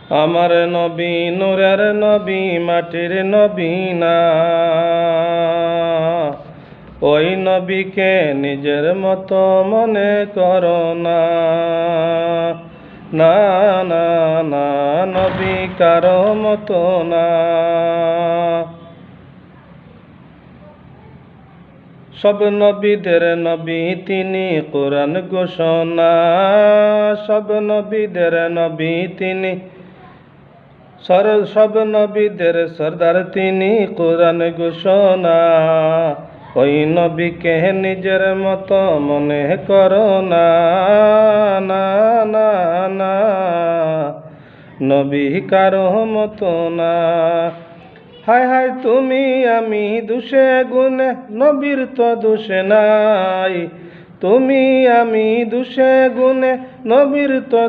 আমার নবী নূরের নবী মাটির নবী না, ওই নবীকে নিজের মতো মনে করো না। না না না, নবী কারো মতো না। সব নবীদের নবী তিনি, কোরআন ঘোষণা। সব নবীদের নবী তিনি, সব নবীদের সরদার তিনি, কোরআন ঘোষণা। ওই নবীকে নিজের মতো মনে করো না। না না না, নবী কারো মতো না। হায় হায় তুমি আমি দোষে গুণে, নবীর তো দোষে নাই। তুমি আমি দোষে গুণে, নবীর তো